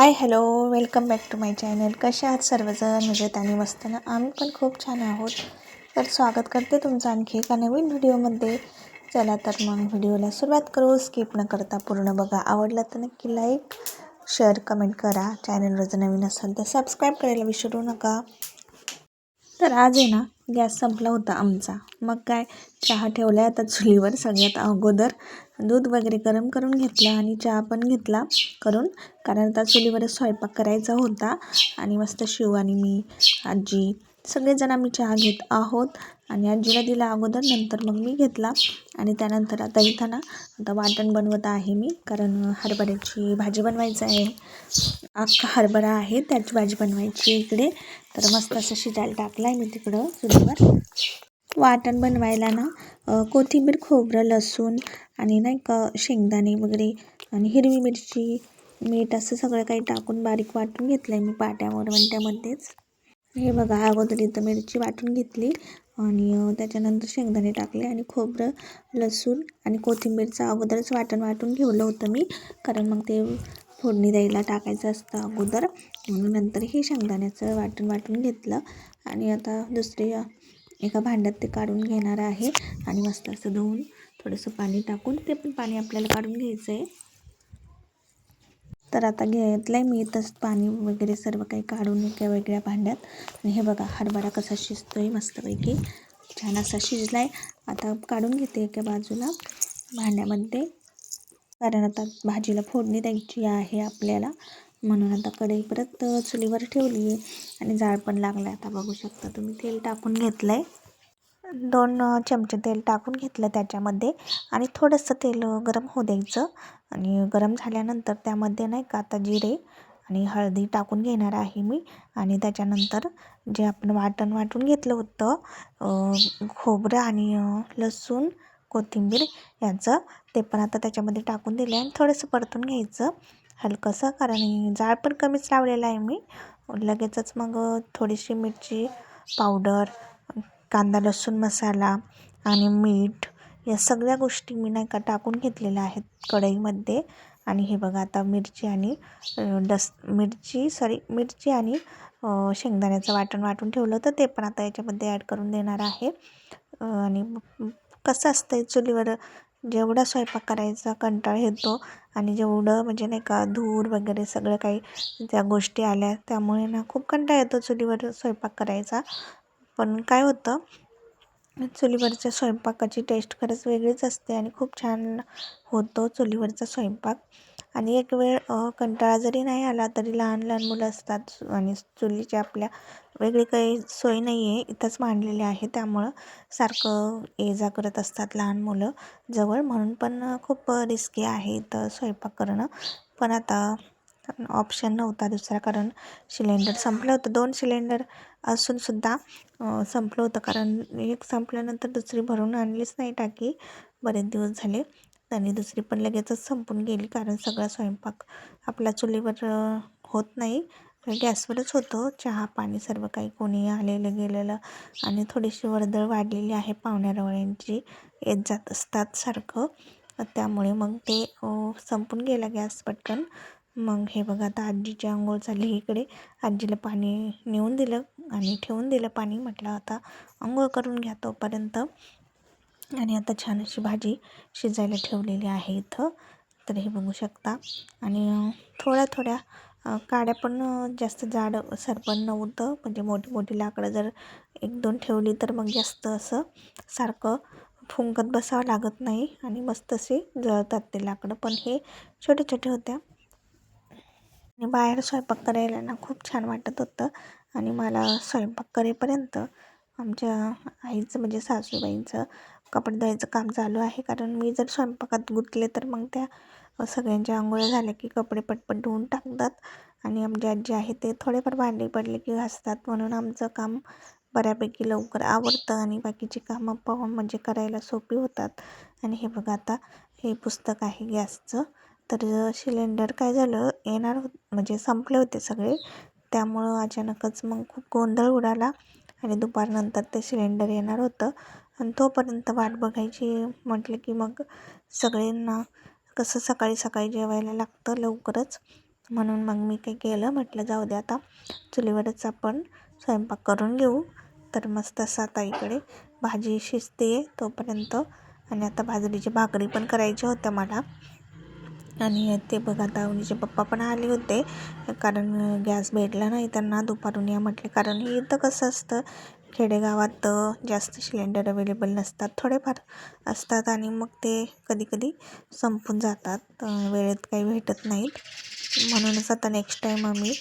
High hello welcome back to my channel. कशा आहात सर्वजण? मजेत आणि मस्त ना? आम्ही पण खूप छान आहोत. तर स्वागत करते तुमचं आणखी एका नवीन व्हिडिओमध्ये. चला तर मग व्हिडिओला सुरुवात करू. स्किप न करता पूर्ण बघा. आवडला तर नक्की लाईक शेअर कमेंट करा. चॅनलवर जर नवीन असाल तर सबस्क्राईब करायला विसरू नका. तर आज आहे ना, गॅस संपला होता आमचा. मग काय, चहा ठेवला आता चुलीवर. सगळ्यात अगोदर दूध वगैरे गरम करून घेतला आणि चहा पण घेतला करून, कारण आता चुलीवरच स्वयंपाक करायचा होता. आणि मस्त शिव आणि मी, आजी सगळेजण आम्ही चहा घेत आहोत. आणि आजीला दिला अगोदर, नंतर मग मी घेतला. आणि त्यानंतर आता इथं ना, आता वाटण बनवत आहे मी, कारण हरभऱ्याची भाजी बनवायचं आहे. अख्खा हरभरा आहे, त्याची भाजी बनवायची इकडे. तर मस्त असं शिजायला टाकलं आहे मी तिकडं चुलीवर. वाटण बनवायला ना कोथिंबीर, खोबरं, लसूण आणि नाही का शेंगदाणे वगैरे आणि हिरवी मिरची, मीठ असं सगळं काही टाकून बारीक वाटून घेतलं आहे मी पाट्यावर वंट्यामध्येच. हे बघा, अगोदर इथं मिरची वाटून घेतली आणि त्याच्यानंतर शेंगदाणे टाकले आणि खोबरं, लसूण आणि कोथिंबीरचं अगोदरच वाटून ठेवलं होतं मी, कारण मग ते फोडणी द्यायला टाकायचं असतं अगोदर. म्हणून नंतर हे शेंगदाण्याचं वाटून घेतलं. आणि आता दुसऱ्या एका भांड्यात ते काढून घेणार आहे आणि मस्त असं धुवून थोडंसं पाणी टाकून ते पण पाणी आपल्याला काढून घ्यायचं आहे. तर आता घेतलं आहे मी इथंच पाणी वगैरे सर्व काही काढून एका वेगळ्या भांड्यात. आणि हे बघा, हरभरा कसा शिजतो आहे मस्तपैकी, छान असा शिजला आहे. आता काढून घेते एका बाजूला भांड्यामध्ये, कारण आता भाजीला फोडणी द्यायची आहे आपल्याला. म्हणून आता कढई परत चुलीवर ठेवली आहे आणि जाळ पण लागला. आता बघू शकता तुम्ही, तेल टाकून घेतलं आहे. 2 चमचे तेल टाकून घेतलं त्याच्यामध्ये आणि थोडंसं तेल गरम होऊ द्यायचं. आणि गरम झाल्यानंतर त्यामध्ये नाही का आता जिरे आणि हळदी टाकून घेणार आहे मी. आणि त्याच्यानंतर जे आपण वाटून घेतलं होतं खोबरं आणि लसूण, कोथिंबीर याचं, ते पण आता त्याच्यामध्ये टाकून दिलं आणि थोडंसं परतून घ्यायचं हलकंसं, कारण जाळ पण कमीच लावलेला आहे मी. लगेचच मग थोडीशी मिरची पावडर, कांदा लसूण मसाला आणि मीठ या सगळ्या गोष्टी मी नाही का टाकून घेतलेल्या आहेत कढईमध्ये. आणि हे बघा, आता मिरची आणि मिरची आणि शेंगदाण्याचं वाटून ठेवलं होतं, ते पण आता याच्यामध्ये ॲड करून देणार आहे. आणि कसं असतं चुलीवर जेवढा स्वयंपाक करायचा कंटाळा येतो आणि जेवढं म्हणजे नाही का धूर वगैरे सगळं काही त्या गोष्टी आल्या, त्यामुळे ना खूप कंटाळा येतो चुलीवर स्वयंपाक करायचा. पण काय होतं, चुलीवरच्या स्वयंपाकाची टेस्ट खरंच वेगळीच असते आणि खूप छान होतो चुलीवरचा स्वयंपाक. आणि एक वेळ कंटाळा जरी नाही आला तरी लहान मुलं असतात आणि चुलीची आपल्या वेगळी काही सोय नाही आहे, इथंच मांडलेली आहे, त्यामुळं सारखं ये जा करत असतात लहान मुलं जवळ. म्हणून पण खूप रिस्की आहे इथं स्वयंपाक करणं. पण आता ऑप्शन नव्हता दुसरा, कारण सिलेंडर संपलं होतं. 2 सिलेंडर असूनसुद्धा संपलं होतं, कारण एक संपल्यानंतर दुसरी भरून आणलीच नाही टाकी बरेच दिवस झाले. आणि दुसरी पण लगेचच संपून गेली, कारण सगळा स्वयंपाक आपला चुलीवर होत नाही, गॅसवरच होतो. चहा पाणी सर्व काही, कोणी आलेलं गेलेलं. आणि थोडीशी वर्दळ वाढलेली आहे, पाहुण्यारावळ्यांची येत जात असतात सारखं, त्यामुळे मग ते संपून गेला गॅस पटकन. मग हे बघा, आता आजीची आंघोळ झाली इकडे. आजीला पाणी नेऊन दिलं आणि ठेवून दिलं पाणी. म्हटलं आता आंघोळ करून घ्या तोपर्यंत. आणि आता छान अशी भाजी शिजायला ठेवलेली आहे इथं, तर हे बघू शकता. आणि थोड्या काड्या पण जास्त जाड सरपण नव्हतं, म्हणजे मोठी लाकडं जर 1-2 ठेवली तर मग जास्त असं सारखं फुंकत बसावं लागत नाही आणि मस्त असे जळतात ते लाकडं. पण हे छोटे होत्या आणि बाहेर स्वयंपाक करायला ना खूप छान वाटत होतं. आणि मला स्वयंपाक करेपर्यंत आमच्या आईचं म्हणजे सासूबाईंचं कपडे धुवायचं काम चालू आहे, कारण मी जर स्वयंपाकात गुंतले तर मग त्या सगळ्यांच्या आंघोळ्या झाल्या की कपडे पटपट धुवून टाकतात. आणि आमची आजी आहे ते थोडेफार भांडी पडले की घासतात, म्हणून आमचं काम बऱ्यापैकी लवकर आवडतं आणि बाकीची कामं म्हणजे करायला सोपी होतात. आणि हे बघा, आता हे पुस्तक आहे गॅसचं. तर सिलेंडर काय झालं, म्हणजे संपले होते सगळे, त्यामुळं अचानकच मग खूप गोंधळ उडाला. आणि दुपारनंतर ते सिलेंडर येणार होतं आणि तोपर्यंत वाट बघायची म्हटलं की मग सगळ्यांना कसं सकाळी जेवायला लागतं लवकरच, म्हणून मग मी काही केलं, म्हटलं जाऊ दे आता चुलीवरच आपण स्वयंपाक करून घेऊ. तर मस्त असं आता इकडे भाजी शिजते तोपर्यंत. आणि आता बाजरीची भाकरी पण करायची होत्या मला. आणि ते बघा आता अवनीचे पप्पा पण आले होते, कारण गॅस भेटला नाही त्यांना. दुपारून या म्हटले, कारण इथं कसं असतं खेडेगावात जास्त सिलेंडर अवेलेबल नसतात, थोडेफार असतात आणि मग ते कधी कधी संपून जातात, वेळेत काही भेटत नाहीत. म्हणूनच आता नेक्स्ट टाईम आम्ही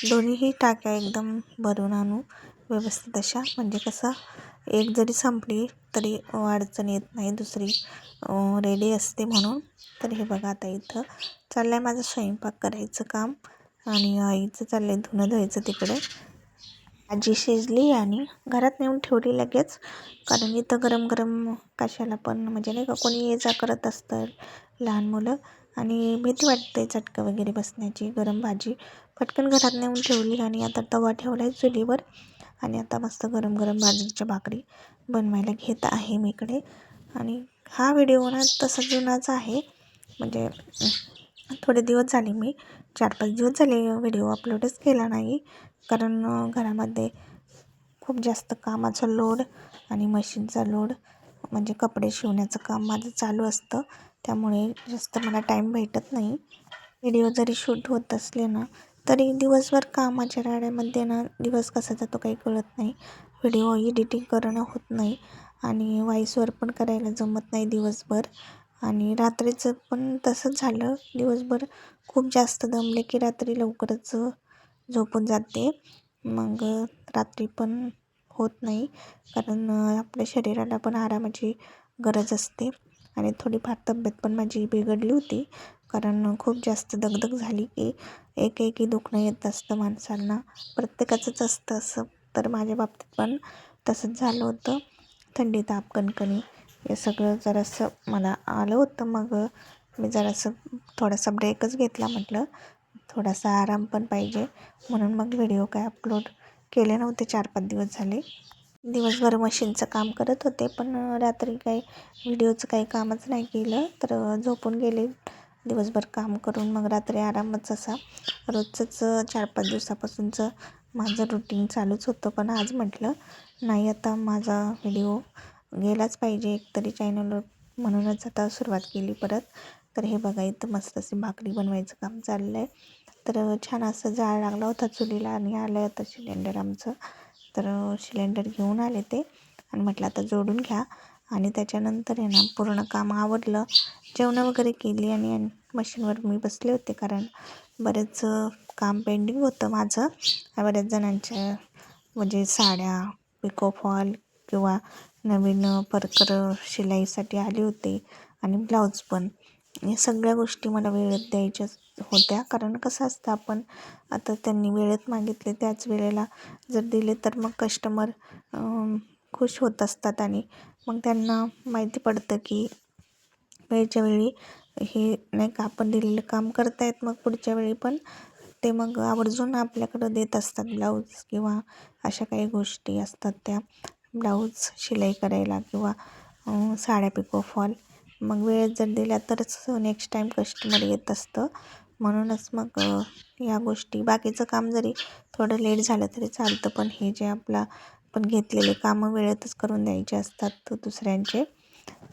दोन्हीही टाक्या एकदम भरून आणू व्यवस्थित अशा, म्हणजे कसं एक जरी संपली तरी अडचण येत नाही, दुसरी रेडी असते म्हणून. तर हे बघा आता इथं चाललं आहे माझं स्वयंपाक करायचं काम, आणि आईचं चाललं आहे धुणं धुवायचं तिकडे. भाजी शिजली आणि घरात नेऊन ठेवली लगेच, कारण इथं गरम गरम कशाला पण, म्हणजे नाही का कोणी ये जा करत असतं लहान मुलं, आणि भीती वाटते चटका वगैरे बसण्याची. गरम भाजी पटकन घरात नेऊन ठेवली आणि आता तवा ठेवला आहे चुलीवर. आणि आता मस्त गरम गरम बाजरीच्या भाकरी बनवायला घेत आहे मी इकडे. आणि हा व्हिडिओ ना तसा जुनाच आहे, म्हणजे थोडे दिवस झाले, मी 4-5 दिवस झाले व्हिडिओ अपलोडच केला नाही, कारण घरामध्ये खूप जास्त कामाचा लोड आणि मशीनचा लोड, म्हणजे कपडे शिवण्याचं काम माझं चालू असतं, त्यामुळे जास्त मला टाईम भेटत नाही. व्हिडिओ जरी शूट होत असले ना तरी दिवसभर कामाच्या राड्यामध्ये ना दिवस कसा जातो काही कळत नाही. व्हिडिओ एडिटिंग करणं होत नाही आणि व्हॉईसवर पण करायला जमत नाही दिवसभर. आणि रात्रीचं पण तसंच झालं, दिवसभर खूप जास्त दमले की रात्री लवकरच झोपून जाते. मग रात्री पण होत नाही, कारण आपल्या शरीराला पण आरामाची गरज असते. आणि थोडीफार तब्येत पण माझी बिघडली होती, कारण खूप जास्त दगदग झाली की एकेकी दुखणं येत असतं माणसांना, प्रत्येकाचंच असतं असं. तर माझ्या बाबतीत पण तसंच झालं होतं, थंडी ताप कणकणी हे सगळं जरासं मला आलं होतं. मग मी जरासं थोडासा ब्रेकच घेतला, म्हटलं थोडासा आराम पण पाहिजे, म्हणून मग व्हिडिओ काय अपलोड केले नव्हते 4-5 दिवस झाले. दिवसभर मशीनचं काम करत होते, पण रात्री काही व्हिडिओचं काही कामच नाही केलं, तर झोपून गेले दिवसभर काम करून. मग रात्री आरामच असा रोजचंच 4-5 दिवसापासूनचं माझं रुटीन चालूच होतं. पण आज म्हटलं नाही, आता माझा व्हिडिओ गेलाच पाहिजे एकतरी चॅनलवर, म्हणूनच आता सुरुवात केली परत. तर हे बघा इथं मस्त अशी भाकरी बनवायचं काम चाललं आहे. तर छान असं जाळ लागला होता चुलीला, आणि आलं आता सिलेंडर आमचं. तर सिलेंडर घेऊन आले ते, आणि म्हटलं आता जोडून घ्या. आणि त्याच्यानंतर आहे ना पूर्ण काम आवरलं, जेवणं वगैरे केली, आणि मशीनवर मी बसले होते, कारण बरेच काम पेंडिंग होतं माझं. बऱ्याच जणांच्या म्हणजे साड्या पिको फॉल किंवा नवीन परकर शिलाईसाठी आले होते, आणि ब्लाऊज पण. या सगळ्या गोष्टी मला वेळेत द्यायच्या होत्या, कारण कसं असतं आपण आता त्यांनी वेळेत मागितले त्याच वेळेला जर दिले तर मग कस्टमर खुश होत असतात, आणि मग त्यांना माहिती पडतं की वेळच्या वेळी हे नाही का आपण दिलेलं काम करतायत, मग पुढच्या वेळी पण ते मग आवर्जून आपल्याकडं देत असतात ब्लाऊज, किंवा अशा काही गोष्टी असतात त्या ब्लाऊज शिलाई करायला, किंवा साड्या पिको फॉल. मग वेळेत जर दिल्या तरच नेक्स्ट टाईम कस्टमर येत असतं. म्हणूनच मग या गोष्टी, बाकीचं काम जरी थोडं लेट झालं तरी चालतं, पण हे जे आपला आपण घेतलेले कामं वेळेतच करून द्यायचे असतात दुसऱ्यांचे.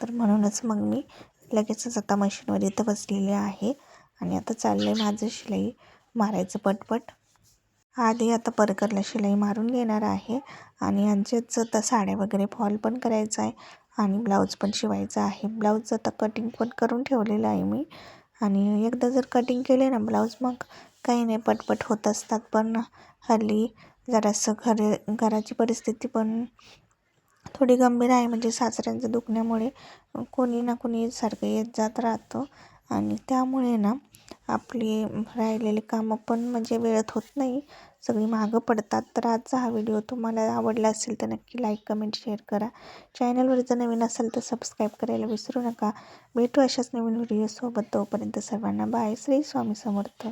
तर म्हणूनच मग मी लगेचच आता मशीनवर इथं बसलेले आहे, आणि आता चाललं आहे माझं शिलाई मारायचं पटपट. आधी आता परकरला शिलाई मारून घेणार आहे, आणि यांचेच आता साड्या वगैरे फॉल पण करायचा आहे, आणि ब्लाऊज पण शिवायचा आहे. ब्लाऊज आता कटिंग पण करून ठेवलेलं आहे मी, आणि एकदा जर कटिंग केले ना ब्लाऊज मग काही नाही, पटपट होत असतात. पण हल्ली जरासं घराची परिस्थिती पण थोडी गंभीर आहे, म्हणजे सासऱ्यांचं दुखण्यामुळे कोणी ना कोणी सारखं येत जात राहतं, आणि त्यामुळे ना आपली राहिलेली कामं पण म्हणजे वेळेत होत नाही, सगळी मागं पडतात. तर आजचा हा व्हिडिओ तुम्हाला आवडला असेल तर नक्की लाईक कमेंट शेअर करा. चॅनलवर जर नवीन असेल तर सबस्क्राईब करायला विसरू नका. भेटू अशाच नवीन व्हिडिओसोबत, तोपर्यंत सर्वांना बाय. श्री स्वामी समर्थ.